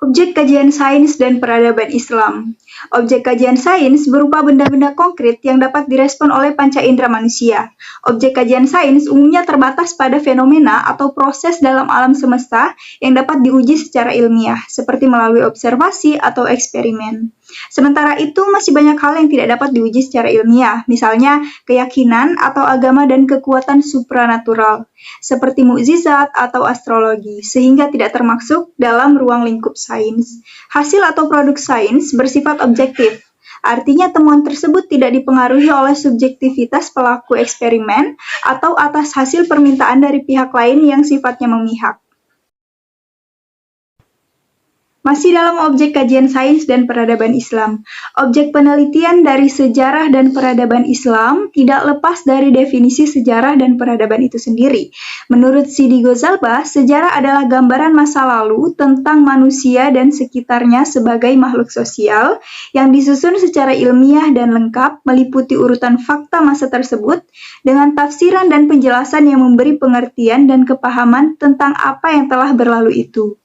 Objek kajian sains dan peradaban Islam. Objek kajian sains berupa benda-benda konkret yang dapat direspon oleh panca indera manusia. Objek kajian sains umumnya terbatas pada fenomena atau proses dalam alam semesta yang dapat diuji secara ilmiah, seperti melalui observasi atau eksperimen. Sementara itu, masih banyak hal yang tidak dapat diuji secara ilmiah, misalnya keyakinan atau agama dan kekuatan supranatural, seperti mukjizat atau astrologi, sehingga tidak termasuk dalam ruang lingkup sains. Hasil atau produk sains bersifat objektif, artinya temuan tersebut tidak dipengaruhi oleh subjektivitas pelaku eksperimen atau atas hasil permintaan dari pihak lain yang sifatnya memihak. Masih dalam objek kajian sains dan peradaban Islam, objek penelitian dari sejarah dan peradaban Islam tidak lepas dari definisi sejarah dan peradaban itu sendiri. Menurut Sidi Ghazalbah, sejarah adalah gambaran masa lalu tentang manusia dan sekitarnya sebagai makhluk sosial yang disusun secara ilmiah dan lengkap, meliputi urutan fakta masa tersebut dengan tafsiran dan penjelasan yang memberi pengertian dan kepahaman tentang apa yang telah berlalu itu.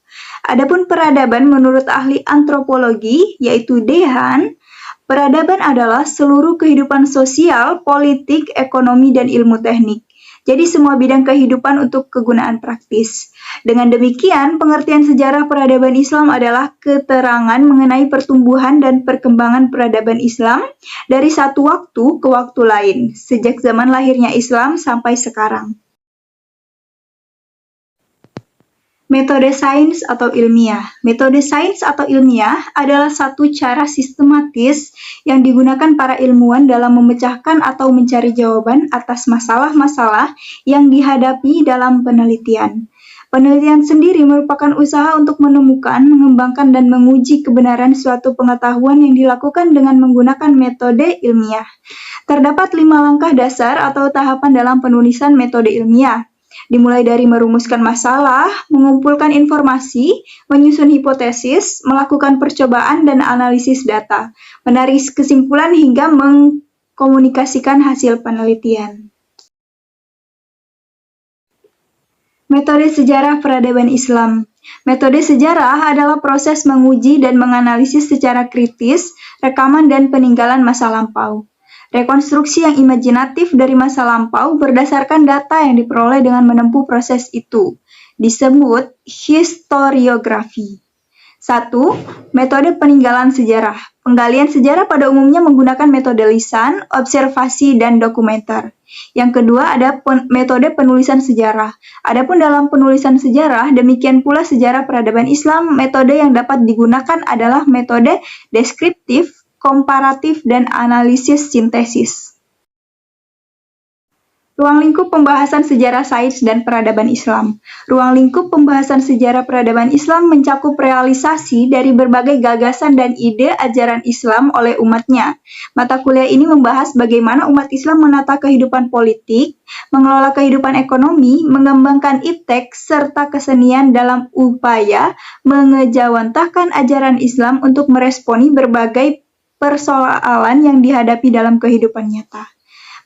Adapun peradaban menurut ahli antropologi, yaitu Dehan, peradaban adalah seluruh kehidupan sosial, politik, ekonomi, dan ilmu teknik. Jadi semua bidang kehidupan untuk kegunaan praktis. Dengan demikian, pengertian sejarah peradaban Islam adalah keterangan mengenai pertumbuhan dan perkembangan peradaban Islam dari satu waktu ke waktu lain, sejak zaman lahirnya Islam sampai sekarang. Metode sains atau ilmiah. Metode sains atau ilmiah adalah satu cara sistematis yang digunakan para ilmuwan dalam memecahkan atau mencari jawaban atas masalah-masalah yang dihadapi dalam penelitian. Penelitian sendiri merupakan usaha untuk menemukan, mengembangkan, dan menguji kebenaran suatu pengetahuan yang dilakukan dengan menggunakan metode ilmiah. Terdapat 5 langkah dasar atau tahapan dalam penulisan metode ilmiah. Dimulai dari merumuskan masalah, mengumpulkan informasi, menyusun hipotesis, melakukan percobaan dan analisis data, menarik kesimpulan hingga mengkomunikasikan hasil penelitian. Metode sejarah peradaban Islam. Metode sejarah adalah proses menguji dan menganalisis secara kritis rekaman dan peninggalan masa lampau. Rekonstruksi yang imajinatif dari masa lampau berdasarkan data yang diperoleh dengan menempuh proses itu, disebut historiografi. 1. Metode peninggalan sejarah. Penggalian sejarah pada umumnya menggunakan metode lisan, observasi, dan dokumenter. Yang kedua ada metode penulisan sejarah. Adapun dalam penulisan sejarah, demikian pula sejarah peradaban Islam, metode yang dapat digunakan adalah metode deskriptif, komparatif, dan analisis sintesis. Ruang lingkup pembahasan sejarah sains dan peradaban Islam. Ruang lingkup pembahasan sejarah peradaban Islam mencakup realisasi dari berbagai gagasan dan ide ajaran Islam oleh umatnya. Mata kuliah ini membahas bagaimana umat Islam menata kehidupan politik, mengelola kehidupan ekonomi, mengembangkan iptek, serta kesenian dalam upaya mengejawantahkan ajaran Islam untuk meresponi berbagai persoalan yang dihadapi dalam kehidupan nyata.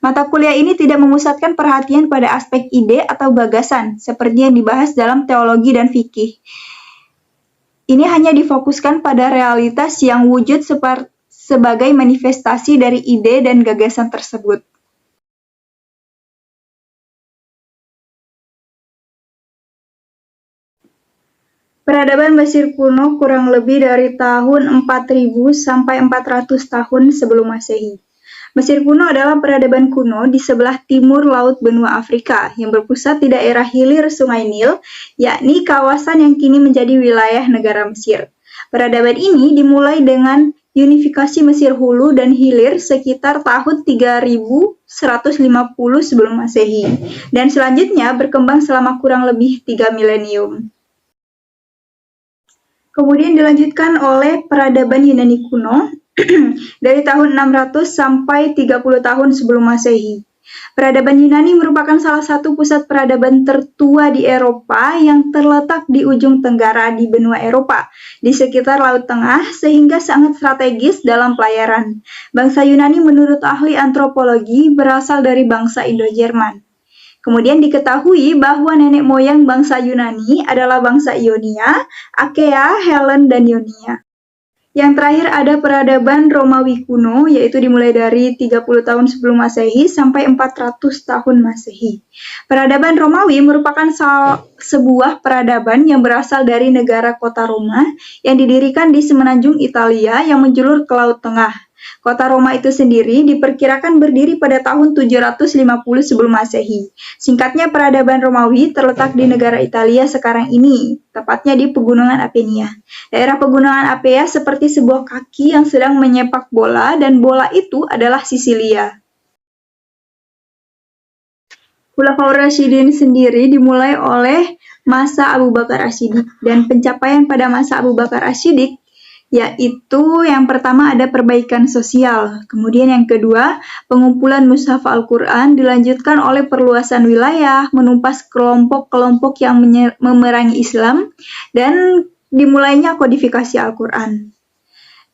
Mata kuliah ini tidak memusatkan perhatian pada aspek ide atau gagasan, seperti yang dibahas dalam teologi dan fikih. Ini hanya difokuskan pada realitas yang wujud sebagai manifestasi dari ide dan gagasan tersebut. Peradaban Mesir kuno kurang lebih dari tahun 4000 sampai 400 tahun sebelum Masehi. Mesir kuno adalah peradaban kuno di sebelah timur laut benua Afrika yang berpusat di daerah hilir Sungai Nil, yakni kawasan yang kini menjadi wilayah negara Mesir. Peradaban ini dimulai dengan unifikasi Mesir hulu dan hilir sekitar tahun 3150 sebelum Masehi dan selanjutnya berkembang selama kurang lebih 3 milenium. Kemudian dilanjutkan oleh peradaban Yunani kuno dari tahun 600 sampai 30 tahun sebelum Masehi. Peradaban Yunani merupakan salah satu pusat peradaban tertua di Eropa yang terletak di ujung tenggara di benua Eropa, di sekitar Laut Tengah, sehingga sangat strategis dalam pelayaran. Bangsa Yunani menurut ahli antropologi berasal dari bangsa Indo-Jerman. Kemudian diketahui bahwa nenek moyang bangsa Yunani adalah bangsa Ionia, Achaea, Helen, dan Ionia. Yang terakhir ada peradaban Romawi kuno, yaitu dimulai dari 30 tahun sebelum Masehi sampai 400 tahun Masehi. Peradaban Romawi merupakan sebuah peradaban yang berasal dari negara kota Roma yang didirikan di semenanjung Italia yang menjulur ke Laut Tengah. Kota Roma itu sendiri diperkirakan berdiri pada tahun 750 sebelum Masehi. Singkatnya, peradaban Romawi terletak di negara Italia sekarang ini, tepatnya di Pegunungan Apenia. Daerah Pegunungan Apea seperti sebuah kaki yang sedang menyepak bola, dan bola itu adalah Sisilia. Khulafaur Rasyidin sendiri dimulai oleh masa Abu Bakar As-Siddiq, dan pencapaian pada masa Abu Bakar As-Siddiq yaitu yang pertama ada perbaikan sosial, kemudian yang kedua pengumpulan mushaf Al-Quran, dilanjutkan oleh perluasan wilayah, menumpas kelompok-kelompok yang memerangi Islam, dan dimulainya kodifikasi Al-Quran.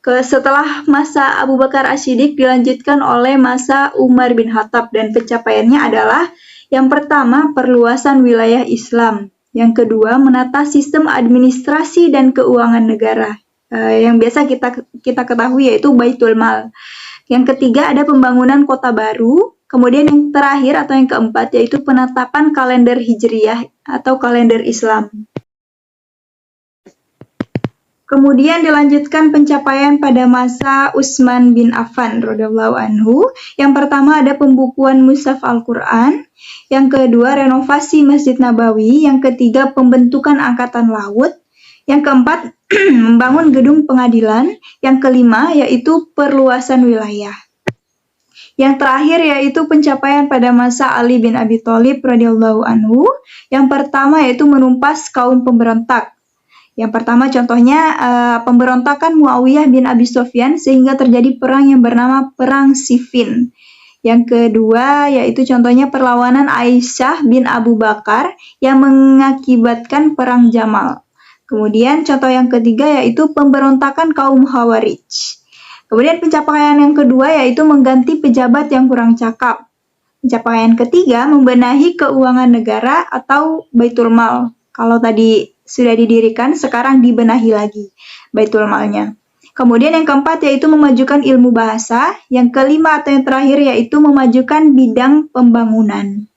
Setelah masa Abu Bakar As-Siddiq dilanjutkan oleh masa Umar bin Khattab, dan pencapaiannya adalah yang pertama perluasan wilayah Islam, yang kedua menata sistem administrasi dan keuangan negara, yang biasa kita ketahui yaitu Baitul Mal. Yang ketiga ada pembangunan kota baru, kemudian yang terakhir atau yang keempat yaitu penetapan kalender Hijriyah atau kalender Islam. Kemudian dilanjutkan pencapaian pada masa Utsman bin Affan radhiyallahu anhu. Yang pertama ada pembukuan mushaf Al-Quran, yang kedua renovasi Masjid Nabawi, yang ketiga pembentukan angkatan laut, yang keempat membangun gedung pengadilan, yang kelima yaitu perluasan wilayah. Yang terakhir yaitu pencapaian pada masa Ali bin Abi Thalib radhiyallahu anhu. Yang pertama yaitu menumpas kaum pemberontak. Yang pertama contohnya pemberontakan Muawiyah bin Abi Sufyan sehingga terjadi perang yang bernama Perang Siffin. Yang kedua yaitu contohnya perlawanan Aisyah bin Abu Bakar yang mengakibatkan Perang Jamal. Kemudian contoh yang ketiga yaitu pemberontakan kaum Khawarij. Kemudian pencapaian yang kedua yaitu mengganti pejabat yang kurang cakap. Pencapaian ketiga membenahi keuangan negara atau Baitul Mal. Kalau tadi sudah didirikan, sekarang dibenahi lagi Baitul Malnya. Kemudian yang keempat yaitu memajukan ilmu bahasa. Yang kelima atau yang terakhir yaitu memajukan bidang pembangunan.